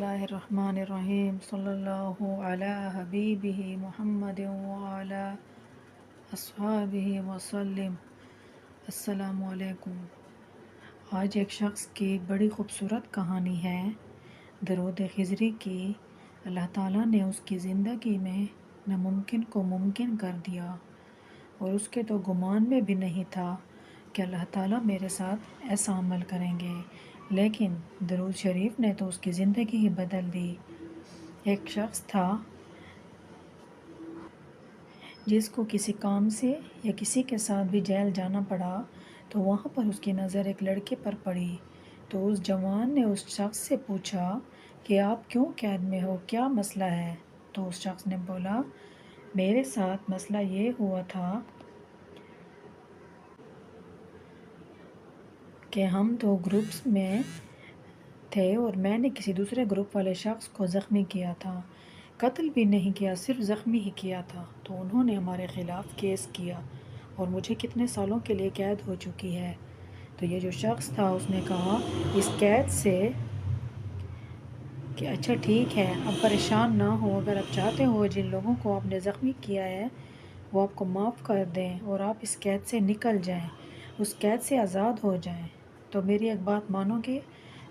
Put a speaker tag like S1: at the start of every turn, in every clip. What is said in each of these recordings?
S1: اللہ الرحمن الرحیم صلی اللہ علی حبیبہ محمد وعلی اصحابہ وسلم۔ السلام علیکم۔ آج ایک شخص کی ایک بڑی خوبصورت کہانی ہے، درود خضری کی۔ اللہ تعالیٰ نے اس کی زندگی میں ناممکن کو ممکن کر دیا، اور اس کے تو گمان میں بھی نہیں تھا کہ اللہ تعالیٰ میرے ساتھ ایسا عمل کریں گے، لیکن درود شریف نے تو اس کی زندگی ہی بدل دی۔ ایک شخص تھا جس کو کسی کام سے یا کسی کے ساتھ بھی جیل جانا پڑا، تو وہاں پر اس کی نظر ایک لڑکے پر پڑی۔ تو اس جوان نے اس شخص سے پوچھا کہ آپ کیوں قید میں ہو، کیا مسئلہ ہے؟ تو اس شخص نے بولا، میرے ساتھ مسئلہ یہ ہوا تھا کہ ہم دو گروپس میں تھے اور میں نے کسی دوسرے گروپ والے شخص کو زخمی کیا تھا، قتل بھی نہیں کیا، صرف زخمی ہی کیا تھا۔ تو انہوں نے ہمارے خلاف کیس کیا اور مجھے کتنے سالوں کے لیے قید ہو چکی ہے۔ تو یہ جو شخص تھا اس نے کہا اس قید سے کہ اچھا ٹھیک ہے، اب پریشان نہ ہو، اگر آپ چاہتے ہو جن لوگوں کو آپ نے زخمی کیا ہے وہ آپ کو معاف کر دیں اور آپ اس قید سے نکل جائیں، اس قید سے آزاد ہو جائیں، تو میری ایک بات مانو گے؟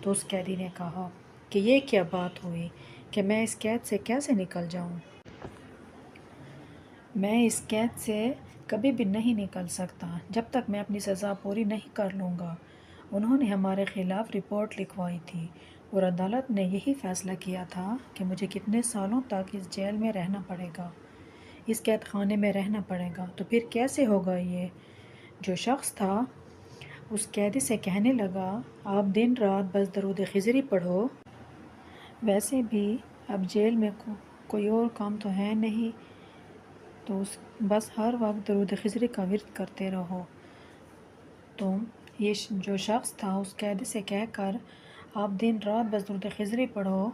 S1: تو اس قیدی نے کہا کہ یہ کیا بات ہوئی کہ میں اس قید سے کیسے نکل جاؤں؟ میں اس قید سے کبھی بھی نہیں نکل سکتا جب تک میں اپنی سزا پوری نہیں کر لوں گا۔ انہوں نے ہمارے خلاف رپورٹ لکھوائی تھی اور عدالت نے یہی فیصلہ کیا تھا کہ مجھے کتنے سالوں تک اس جیل میں رہنا پڑے گا، اس قید خانے میں رہنا پڑے گا۔ تو پھر کیسے ہوگا؟ یہ جو شخص تھا اس قیدی سے کہنے لگا، آپ دن رات بس درود خضری پڑھو، ویسے بھی اب جیل میں کوئی اور کام تو ہے نہیں، تو بس ہر وقت درود خضری کا ورد کرتے رہو۔ تو یہ جو شخص تھا اس قیدی سے کہہ کر، آپ دن رات بس درود خضری پڑھو،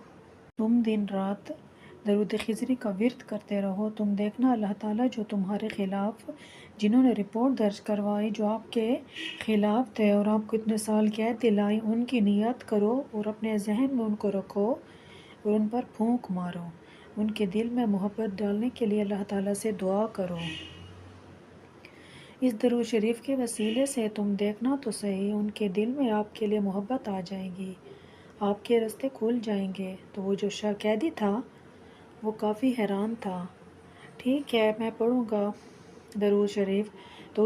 S1: تم دن رات درود خضری کا ورد کرتے رہو، تم دیکھنا اللہ تعالیٰ جو تمہارے خلاف جنہوں نے رپورٹ درج کروائی، جو آپ کے خلاف تھے اور آپ کو اتنے سال قید دلائی، ان کی نیت کرو اور اپنے ذہن میں ان کو رکھو اور ان پر پھونک مارو، ان کے دل میں محبت ڈالنے کے لیے اللہ تعالیٰ سے دعا کرو۔ اس درود شریف کے وسیلے سے تم دیکھنا تو صحیح، ان کے دل میں آپ کے لیے محبت آ جائے گی، آپ کے راستے کھل جائیں گے۔ تو وہ جو قیدی تھا وہ کافی حیران تھا۔ ٹھیک ہے، میں پڑھوں گا درود شریف۔ تو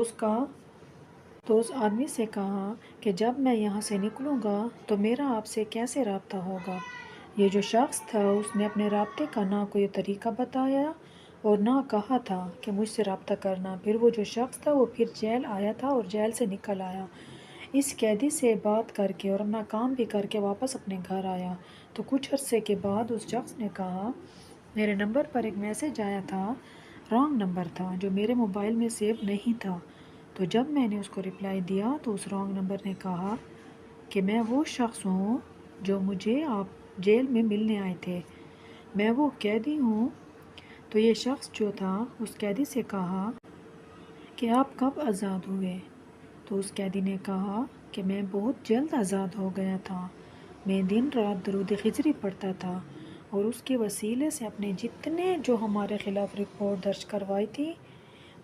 S1: اس آدمی سے کہا کہ جب میں یہاں سے نکلوں گا تو میرا آپ سے کیسے رابطہ ہوگا؟ یہ جو شخص تھا اس نے اپنے رابطے کا نہ کوئی طریقہ بتایا اور نہ کہا تھا کہ مجھ سے رابطہ کرنا۔ پھر وہ جو شخص تھا وہ پھر جیل آیا تھا اور جیل سے نکل آیا، اس قیدی سے بات کر کے اور اپنا کام بھی کر کے واپس اپنے گھر آیا۔ تو کچھ عرصے کے بعد اس شخص نے کہا، میرے نمبر پر ایک میسج آیا تھا، رانگ نمبر تھا جو میرے موبائل میں سیو نہیں تھا۔ تو جب میں نے اس کو رپلائی دیا تو اس رانگ نمبر نے کہا کہ میں وہ شخص ہوں جو مجھے آپ جیل میں ملنے آئے تھے، میں وہ قیدی ہوں۔ تو یہ شخص جو تھا اس قیدی سے کہا کہ آپ کب آزاد ہوئے؟ تو اس قیدی نے کہا کہ میں بہت جلد آزاد ہو گیا تھا، میں دن رات درود خضری پڑھتا تھا اور اس کے وسیلے سے اپنے جتنے جو ہمارے خلاف رپورٹ درج کروائی تھی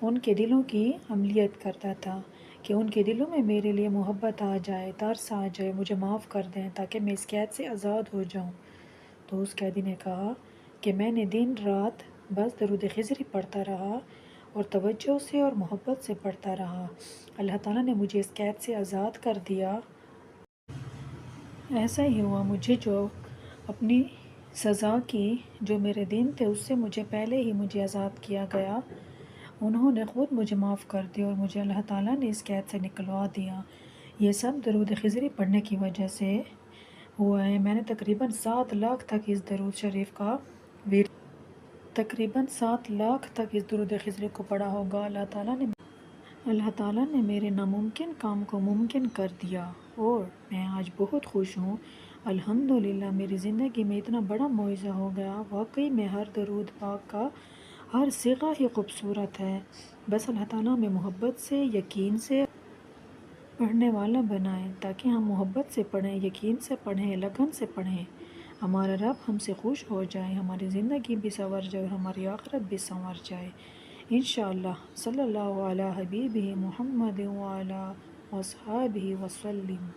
S1: ان کے دلوں کی عملیت کرتا تھا کہ ان کے دلوں میں میرے لیے محبت آ جائے، ترس آ جائے، مجھے معاف کر دیں تاکہ میں اس قید سے آزاد ہو جاؤں۔ تو اس قیدی نے کہا کہ میں نے دن رات بس درود خضری پڑھتا رہا اور توجہ سے اور محبت سے پڑھتا رہا، اللہ تعالیٰ نے مجھے اس قید سے آزاد کر دیا۔ ایسا ہی ہوا، مجھے جو اپنی سزا کی جو میرے دن تھے اس سے مجھے پہلے ہی مجھے آزاد کیا گیا، انہوں نے خود مجھے معاف کر دیا اور مجھے اللہ تعالیٰ نے اس قید سے نکلوا دیا۔ یہ سب درود خضری پڑھنے کی وجہ سے ہوا ہے۔ میں نے تقریباً 7 لاکھ تک اس درود شریف کا تقریباً 7 لاکھ تک اس درود خضری کو پڑھا ہوگا۔ اللہ تعالیٰ نے میرے ناممکن کام کو ممکن کر دیا اور میں آج بہت خوش ہوں۔ الحمدللہ میری زندگی میں اتنا بڑا معجزہ ہو گیا، واقعی میں ہر درود پاک کا ہر صیغہ ہی خوبصورت ہے۔ بس اللہ تعالیٰ میں محبت سے، یقین سے پڑھنے والا بنائیں، تاکہ ہم محبت سے پڑھیں، یقین سے پڑھیں، لگن سے پڑھیں۔ ہمارا رب ہم سے خوش ہو جائے، ہماری زندگی بھی سنور جائے اور ہماری آخرت بھی سنور جائے انشاءاللہ۔ صلی اللہ علی حبیبہ محمد وعلی اصحابہ وسلم۔